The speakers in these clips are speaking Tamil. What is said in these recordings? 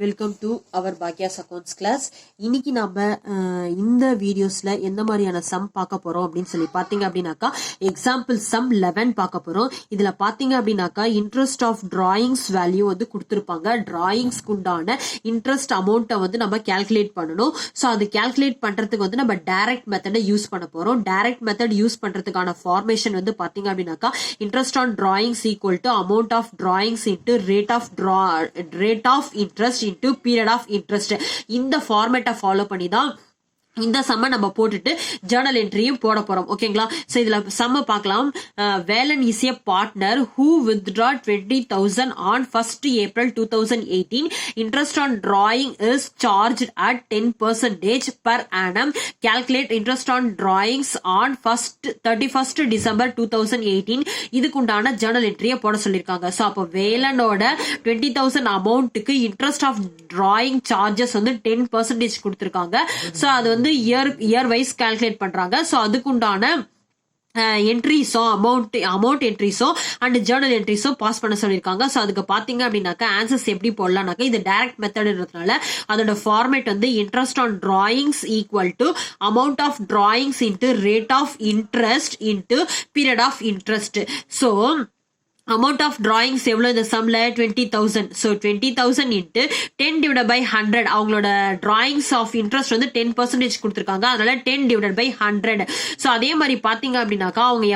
வெல்கம் டு அவர் பாக்கியாஸ் அக்கௌண்ட்ஸ் கிளாஸ். இன்னைக்கு நம்ம இந்த வீடியோஸ்ல எந்த மாதிரியான சம் பார்க்க போறோம் அப்படின்னு சொல்லி பாத்தீங்க அப்படின்னாக்கா எக்ஸாம்பிள் சம் 11 பார்க்க போறோம். இதுல பாத்தீங்க அப்படின்னாக்கா இன்ட்ரெஸ்ட் ஆஃப் டிராயிங்ஸ் வேல்யூ வந்து கொடுத்துருப்பாங்க. டிராயிங்ஸ்க்கு உண்டான இன்ட்ரெஸ்ட் அமௌண்ட்டை வந்து நம்ம கால்குலேட் பண்ணணும். ஸோ அது கால்குலேட் பண்றதுக்கு வந்து நம்ம டைரக்ட் மெத்தடை யூஸ் பண்ண போறோம். டைரக்ட் மெத்தட் யூஸ் பண்றதுக்கான ஃபார்மேஷன் வந்து பாத்தீங்க அப்படின்னாக்கா interest on drawings equal to amount of drawings into rate of interest into period of interest. இந்த ஃபார்மேட்டை ஃபாலோ பண்ணி தான் இந்த சம்ம நம்ம போட்டுட்டு ஜேர்னல் என்ட்ரியும் போட போறோம். ஓகேங்களா? சோ இதுல சம்ம பார்க்கலாம். Velan is a partner who withdraw 20,000 on 1st April 2018. Interest on drawing is charged at 10% per annum. Calculate interest on drawings on 31st December 2018. இதுக்குண்டான Journal என்ட்ரியை போட சொல்லியிருக்காங்க. ஸோ அப்போ வேலனோட 20,000 அமௌண்ட்டுக்கு இன்ட்ரெஸ்ட் ஆஃப் டிராயிங் சார்ஜஸ் வந்து 10% கொடுத்துருக்காங்க. ஸோ அது வந்து இயர் வைஸ் கால்குலேட் பண்றாங்க. சோ அதுக்குண்டான என்ட்ரிஸோ அமௌண்ட் என்ட்ரிஸோ அண்ட் ஜேர்னல் என்ட்ரிஸோ பாஸ் பண்ண சொல்லியிருக்காங்க. ஸோ அதுக்கு பாத்தீங்க அப்படின்னாக்கா ஆன்சர்ஸ் எப்படி போடலாம்னாக்கா இது டைரக்ட் மெத்தட்ன்றதுனால அதோட ஃபார்மேட் வந்து interest on drawings equal to amount of drawings into rate of interest into period of interest. So amount of drawings எவ்வளவு இந்த சம்ல 20,000. So 20,000 into 10 divide by 100. அவங்களோட டிராயிங்ஸ் ஆஃப் இன்ட்ரெஸ்ட் வந்து 10% கொடுத்துருக்காங்க. அதனால 10 டிவைட் பை 100. ஸோ அதே மாதிரி பாத்தீங்க அப்படின்னாக்கா அவங்க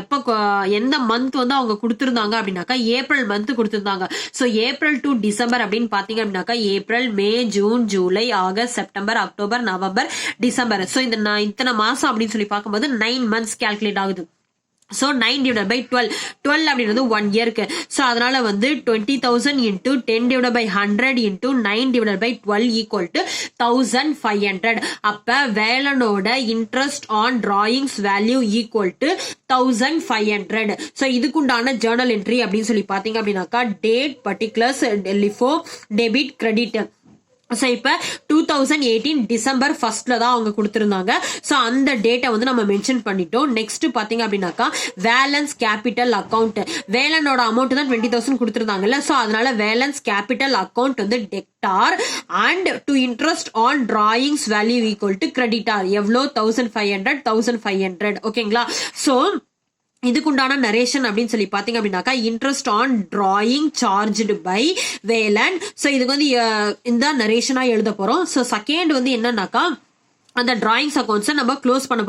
எந்த மந்த் வந்து அவங்க கொடுத்துருந்தாங்க அப்படின்னாக்கா ஏப்ரல் மந்த் கொடுத்துருந்தாங்க. ஸோ ஏப்ரல் டு டிசம்பர் அப்படின்னு பாத்தீங்க அப்படின்னாக்கா April, May, June, July, August, September, October, November, December. So இந்த இத்தனை மாசம் அப்படின்னு சொல்லி பார்க்கும்போது 9 months கால்குலேட் ஆகுது. ஸோ 9 டிவைட் பை 12 அப்படின்றது 1 இயருக்கு. ஸோ அதனால வந்து 20,000 into 10 divide by 100 into 9 divide by 12 equal to 1500. அப்ப வேலனோட interest on drawings value equal to 1500. So இதுக்குண்டான Journal entry அப்படின்னு சொல்லி பாத்தீங்க அப்படின்னாக்கா date, particulars, லிஃபோ, debit, credit. So இப்போ 2018 டிசம்பர் 1st தான் அவங்க கொடுத்துருந்தாங்க. ஸோ அந்த டேட்டை வந்து நம்ம மென்ஷன் பண்ணிட்டோம். நெக்ஸ்ட் பாத்தீங்க அப்படின்னாக்கா வேலன்ஸ் கேபிட்டல் அக்கௌண்ட். வேலனோட அமௌண்ட் தான் 20,000 கொடுத்துருந்தாங்கல்ல. ஸோ அதனால வேலன்ஸ் கேபிட்டல் அக்கௌண்ட் வந்து Tector and to interest on drawings value equal to creditor. எவ்வளோ 1500. ஓகேங்களா? ஸோ இதுக்குண்டான நரேஷன் அப்படின்னு சொல்லி பாத்தீங்க அப்படின்னாக்கா interest on drawing charged by Velan. So இதுக்கு வந்து இந்த நரேஷனா எழுத போறோம். ஸோ செகண்ட் வந்து என்னன்னாக்கா அந்த டிராயிங்ஸ் அக்கௌண்ட்ஸை நம்ம க்ளோஸ் பண்ண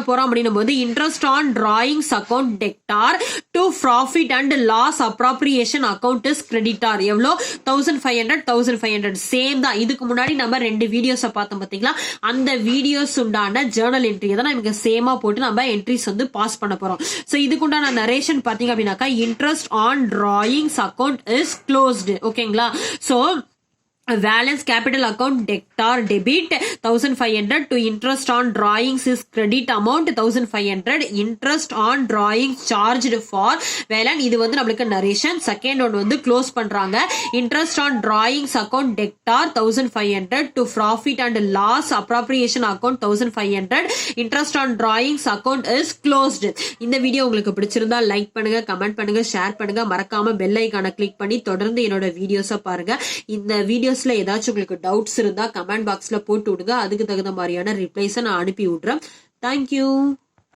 போறோம் அப்படின்னும் போது interest on drawings account debtor to profit and loss appropriation account is creditor. எவ்வளோ 1500 சேம் தான். இதுக்கு முன்னாடி நம்ம 2 வீடியோஸை பார்த்தோம் பாத்தீங்களா? அந்த வீடியோஸ் உண்டான ஜேர்னல் என்ட்ரி தான் நமக்கு சேமா போட்டு நம்ம என்ட்ரிஸ் வந்து பாஸ் பண்ண போறோம். ஸோ இதுக்குண்டான நரேஷன் பாத்தீங்க அப்படின்னாக்கா interest on drawings account is closed. ஓகேங்களா? So balance capital account debtor debit 1500 to interest on drawings is credit amount 1500. interest on drawings charged for Velan. இது வந்து நம்மளுக்கு நரேஷன். செகண்ட் ஒன் வந்து க்ளோஸ் பண்றாங்க. interest on drawings account debtor 1500 to profit and loss appropriation account 1500. interest on drawings account is closed. இந்த வீடியோ உங்களுக்கு பிடிச்சிருந்தா லைக் பண்ணுங்க, கமெண்ட் பண்ணுங்க, ஷேர் பண்ணுங்க. மறக்காம பெல் ஐகானை கிளிக் பண்ணி தொடர்ந்து என்னோட வீடியோஸை பாருங்க. இந்த வீடியோஸ் ஏதாச்சும் உங்களுக்கு டவுட்ஸ் இருந்தா கமெண்ட் பாக்ஸ்ல போட்டு விடுங்க. அதுக்கு தகுந்த மாதிரியான ரிப்ளைஸை நான் அனுப்பி விடுறேன். தேங்க்யூ.